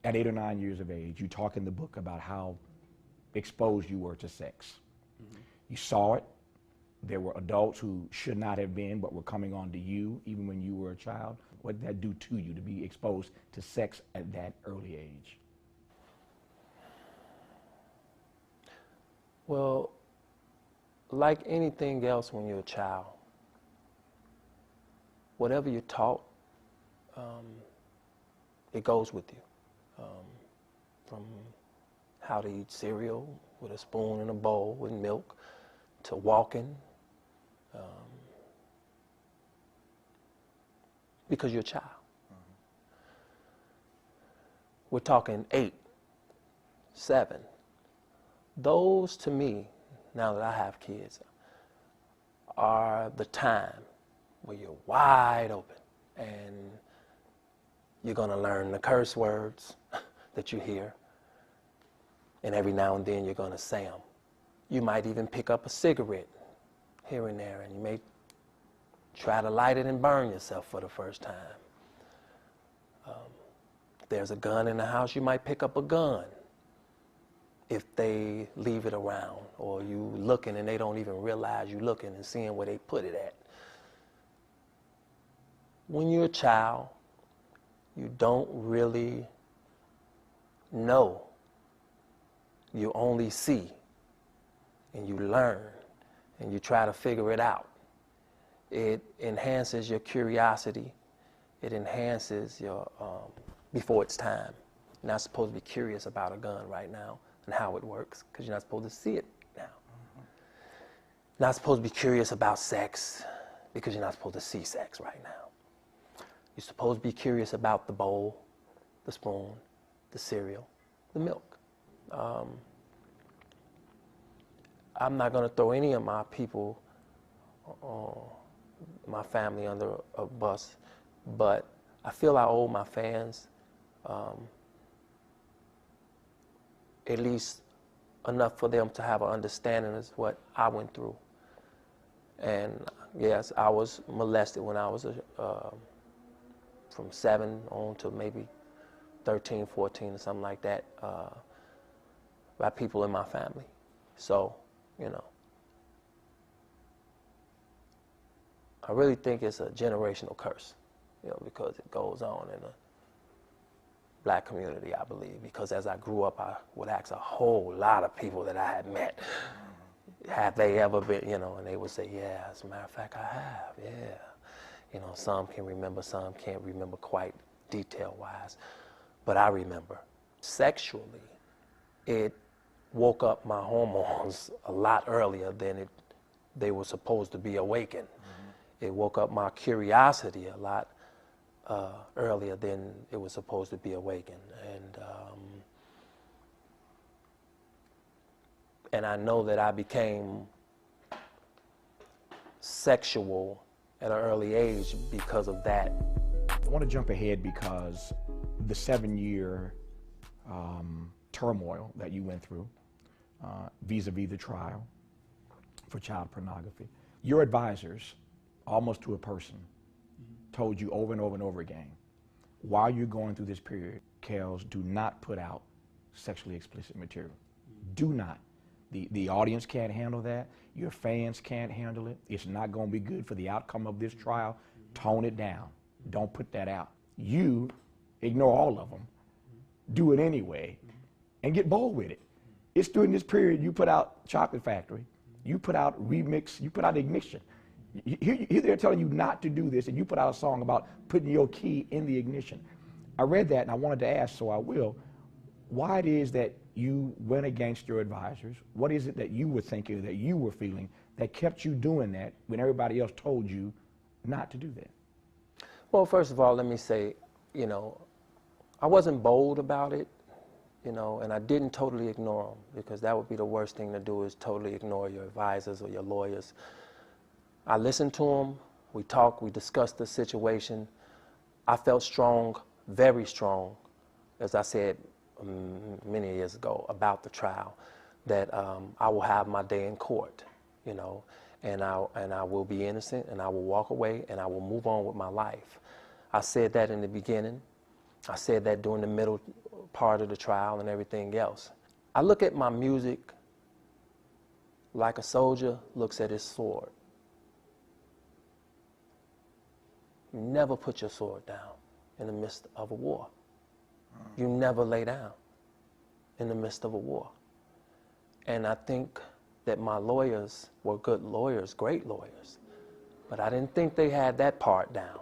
At 8 or 9 years of age, you talk in the book about how exposed you were to sex. You saw it. There were adults who should not have been, but were coming on to you even when you were a child. What did that do to you to be exposed to sex at that early age? Well, like anything else when you're a child, whatever you're taught, it goes with you. From how to eat cereal with a spoon and a bowl with milk, to walking, because you're a child. We're talking 8, 7. Those, to me, now that I have kids, are the time where you're wide open and you're going to learn the curse words that you hear, and every now and then you're going to say them. You might even pick up a cigarette here and there, and you may try to light it and burn yourself for the first time. If there's a gun in the house, you might pick up a gun if they leave it around, or you looking and they don't even realize you looking and seeing where they put it at. When you're a child, you don't really know. You only see, and you learn, and you try to figure it out. It enhances your curiosity. It enhances your, before it's time. You're not supposed to be curious about a gun right now and how it works, because you're not supposed to see it now. You're not supposed to be curious about sex, because you're not supposed to see sex right now. You're supposed to be curious about the bowl, the spoon, the cereal, the milk. I'm not going to throw any of my people, my family, under a bus, but I feel I owe my fans at least enough for them to have an understanding of what I went through. And yes, I was molested when I was from 7 on to maybe 13, 14 or something like that, by people in my family. So, you know, I really think it's a generational curse, you know, because it goes on in the black community, I believe. Because as I grew up, I would ask a whole lot of people that I had met, have they ever been, you know, and they would say, yeah, as a matter of fact, I have, yeah. You know, some can remember, some can't remember quite detail-wise, but I remember. Sexually, it woke up my hormones a lot earlier than they were supposed to be awakened. It woke up my curiosity a lot earlier than it was supposed to be awakened. And I know that I became sexual at an early age because of that. I want to jump ahead because the 7-year turmoil that you went through vis-a-vis the trial for child pornography, your advisors, almost to a person, told you over and over and over again, while you're going through this period, Kels, do not put out sexually explicit material. Do not. The audience can't handle that. Your fans can't handle it. It's not going to be good for the outcome of this trial. Tone it down. Don't put that out. You ignore all of them. Do it anyway and get bold with it. It's during this period you put out Chocolate Factory, you put out Remix, you put out Ignition. Here they're telling you not to do this, and you put out a song about putting your key in the ignition. I read that and I wanted to ask, so I will, why it is that you went against your advisors? What is it that you were thinking, that you were feeling, that kept you doing that when everybody else told you not to do that? Well, first of all, let me say, you know, I wasn't bold about it, you know, and I didn't totally ignore them, because that would be the worst thing to do, is totally ignore your advisors or your lawyers. I listened to them, we talked, we discussed the situation. I felt strong, very strong, as I said many years ago about the trial, that I will have my day in court, you know, and I will be innocent, and I will walk away, and I will move on with my life. I said that in the beginning, I said that during the middle part of the trial and everything else. I look at my music like a soldier looks at his sword. You never put your sword down in the midst of a war. You never lay down in the midst of a war. And I think that my lawyers were good lawyers, great lawyers, but I didn't think they had that part down.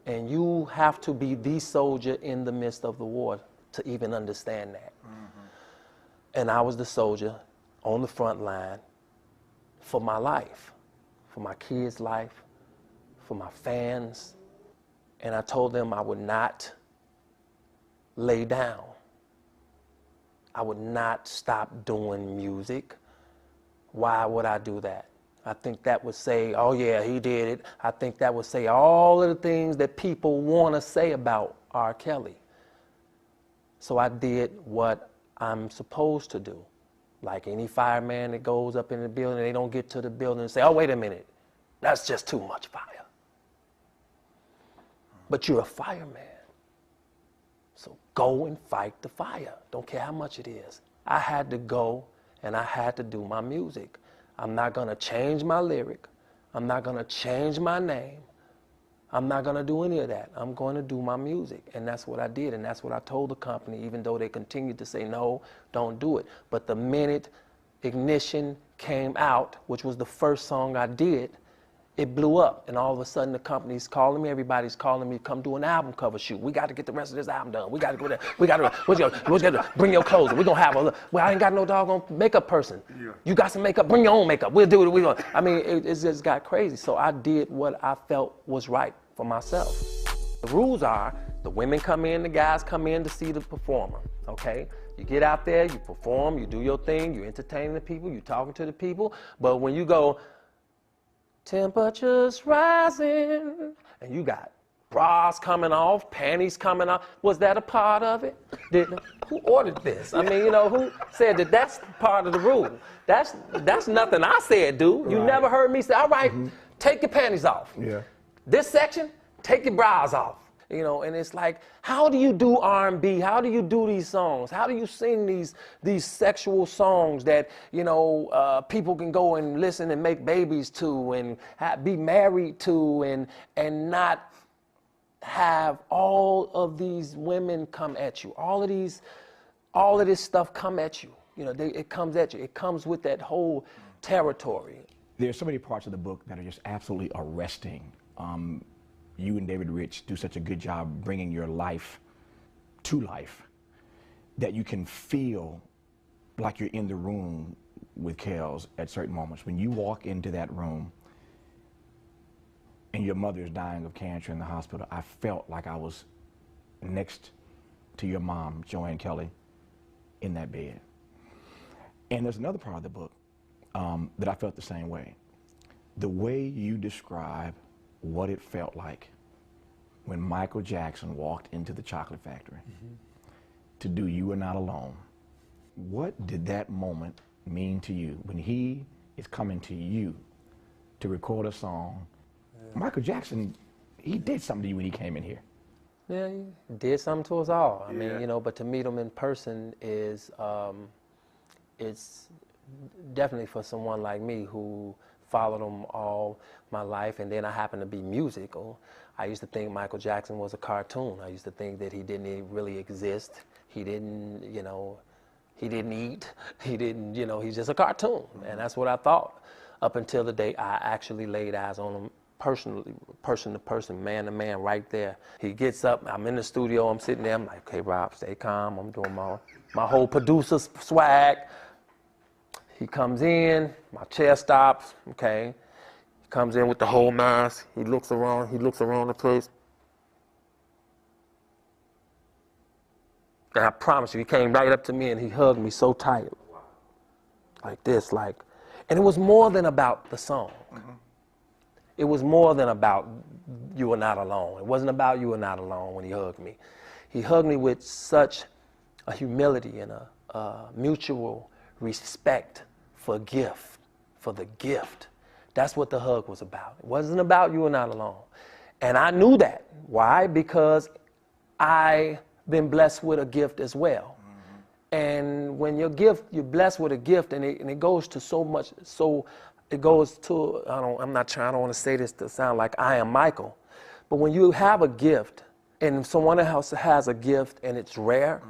And you have to be the soldier in the midst of the war to even understand that. And I was the soldier on the front line for my life, for my kids' life, for my fans. And I told them I would not lay down. I would not stop doing music. Why would I do that? I think that would say, oh yeah, he did it. I think that would say all of the things that people want to say about R. Kelly. So I did what I'm supposed to do. Like any fireman that goes up in the building, they don't get to the building and say, oh, wait a minute, that's just too much fire. But you're a fireman. So go and fight the fire. Don't care how much it is. I had to go and I had to do my music. I'm not going to change my lyric. I'm not going to change my name. I'm not going to do any of that. I'm going to do my music. And that's what I did. And that's what I told the company, even though they continued to say, no, don't do it. But the minute Ignition came out, which was the first song I did, it blew up. And all of a sudden, the company's calling me. Everybody's calling me, come do an album cover shoot. We got to get the rest of this album done. We got to go there. We got to bring your clothes. We're going to have a, well, I ain't got no doggone makeup person. Yeah. You got some makeup, bring your own makeup. We'll do it. I mean, it just got crazy. So I did what I felt was right for myself. The rules are, the women come in, the guys come in to see the performer, okay? You get out there, you perform, you do your thing, you entertain the people, you talking to the people, but when you go, temperatures rising, and you got bras coming off, panties coming off, was that a part of it? Who ordered this? I mean, you know, who said that that's part of the rule? That's nothing I said, dude. You never heard me say, all right, take your panties off. Yeah. This section, take your bras off. You know, and it's like, how do you do R&B? How do you do these songs? How do you sing these sexual songs that, you know, people can go and listen and make babies to and be married to and not have all of these women come at you? All of this stuff come at you. You know, it comes at you. It comes with that whole territory. There's so many parts of the book that are just absolutely arresting. You and David Rich do such a good job bringing your life to life that you can feel like you're in the room with Kells at certain moments. When you walk into that room and your mother is dying of cancer in the hospital, I felt like I was next to your mom, Joanne Kelly, in that bed. And there's another part of the book that I felt the same way. The way you describe what it felt like when Michael Jackson walked into the chocolate factory to do You Are Not Alone. What did that moment mean to you when he is coming to you to record a song? Yeah. Michael Jackson, he did something to you when he came in here. Yeah, he did something to us all. I mean, you know, but to meet him in person is, it's definitely for someone like me who followed him all my life, and then I happen to be musical. I used to think Michael Jackson was a cartoon. I used to think that he didn't really exist. He didn't, you know, he didn't eat. He didn't, you know, he's just a cartoon. And that's what I thought up until the day I actually laid eyes on him personally, person to person, man to man, right there. He gets up, I'm in the studio, I'm sitting there, I'm like, okay, Rob, stay calm. I'm doing my whole producer swag. He comes in, my chair stops, okay. He comes in with the whole mask. He looks around the place. And I promise you, he came right up to me and he hugged me so tight. Like this, like, and it was more than about the song. It was more than about You Are Not Alone. It wasn't about You Are Not Alone when he hugged me. He hugged me with such a humility and a mutual respect for the gift. That's what the hug was about. It wasn't about You Are Not Alone. And I knew that. Why? Because I've been blessed with a gift as well. And when you're blessed with a gift, and it goes to so much, so it goes to, I don't want to say this to sound like I am Michael, but when you have a gift and someone else has a gift and it's rare,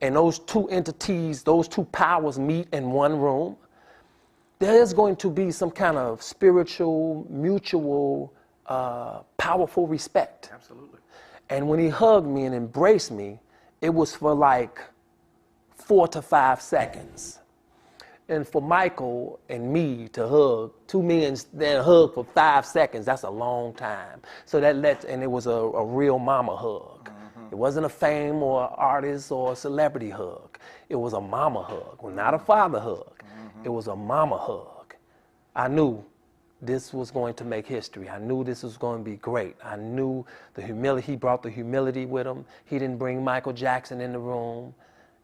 and those two entities, those two powers meet in one room, there is going to be some kind of spiritual, mutual, powerful respect. Absolutely. And when he hugged me and embraced me, it was for like 4 to 5 seconds. And for Michael and me to hug, 2 men then hug for 5 seconds, that's a long time. So and it was a real mama hug. It wasn't a fame or artist or celebrity hug. It was a mama hug, well, not a father hug. It was a mama hug. I knew this was going to make history. I knew this was going to be great. I knew the humility, he brought the humility with him. He didn't bring Michael Jackson in the room.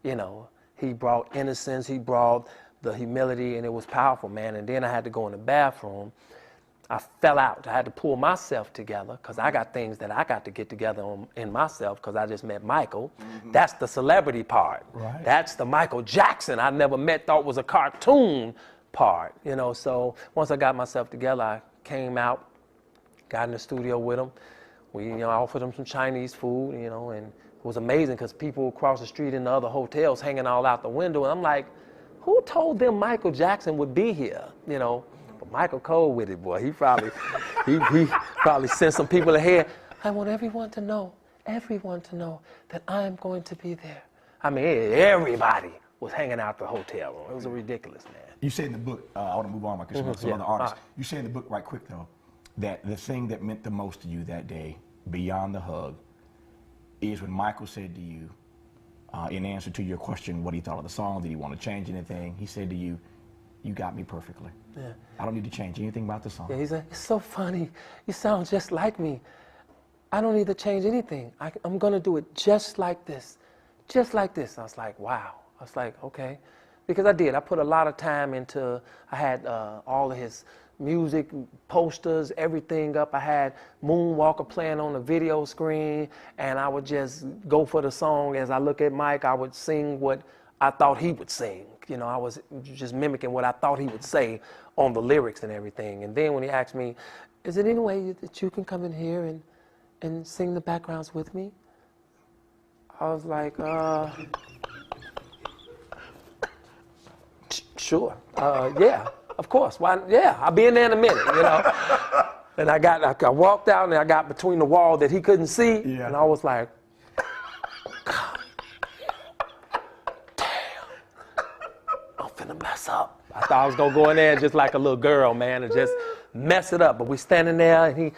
You know, he brought innocence, he brought the humility, and it was powerful, man. And then I had to go in the bathroom. I fell out. I had to pull myself together because I got things that I got to get together in myself because I just met Michael. That's the celebrity part. Right. That's the Michael Jackson I never met, thought was a cartoon part, you know. So once I got myself together, I came out, got in the studio with him. We, you know, offered him some Chinese food, you know, and it was amazing because people across the street in the other hotels hanging all out the window, and I'm like, who told them Michael Jackson would be here, you know? But Michael Cole with it, boy. He probably, he probably sent some people ahead. I want everyone to know that I'm going to be there. I mean, everybody was hanging out the hotel room. It was ridiculous, man. You say in the book, I want to move on because some other artists. You say in the book, right quick though, that the thing that meant the most to you that day, beyond the hug, is when Michael said to you, in answer to your question, what he thought of the song, did he want to change anything? He said to you, you got me perfectly. Yeah. I don't need to change anything about the song. Yeah, he's like, it's so funny. You sound just like me. I don't need to change anything. I'm going to do it just like this. Just like this. I was like, wow. I was like, okay. Because I did. I put a lot of time into, I had all of his music, posters, everything up. I had Moonwalker playing on the video screen, and I would just go for the song. As I look at Mike, I would sing what I thought he would sing. You know, I was just mimicking what I thought he would say on the lyrics and everything. And then when he asked me, is there any way that you can come in here and sing the backgrounds with me? I was like, sure, yeah, of course. Why? Yeah, I'll be in there in a minute, you know. And I walked out and I got between the wall that he couldn't see, and I was like, God, damn, I'm finna mess up. I thought I was gonna go in there just like a little girl, man, and just mess it up. But we standing there, and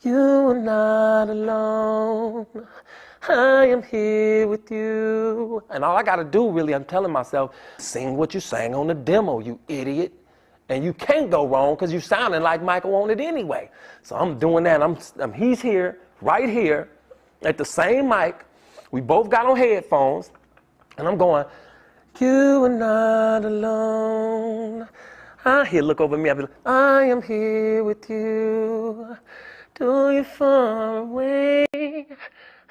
you are not alone. I am here with you. And all I got to do, really, I'm telling myself, sing what you sang on the demo, you idiot. And you can't go wrong because you're sounding like Michael on it anyway. So I'm doing that. He's here, right here, at the same mic. We both got on headphones. And I'm going, you are not alone. He'll look over at me. I'll be like, I am here with you. Though you're far away,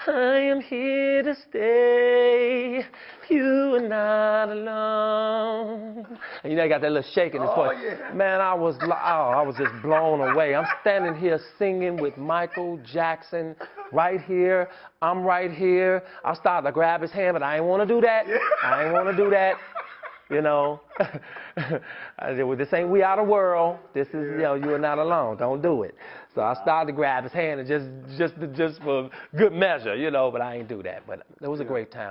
I am here to stay. You are not alone. And you know, I got that little shake in his voice. Yeah. Man, I was just blown away. I'm standing here singing with Michael Jackson right here. I'm right here. I started to grab his hand, but I ain't want to do that. Yeah. I ain't want to do that. You know, this ain't We Are the World. This is, you know, you are not alone. Don't do it. So I started to grab his hand and just for good measure, you know, but I ain't do that. But it was a great time.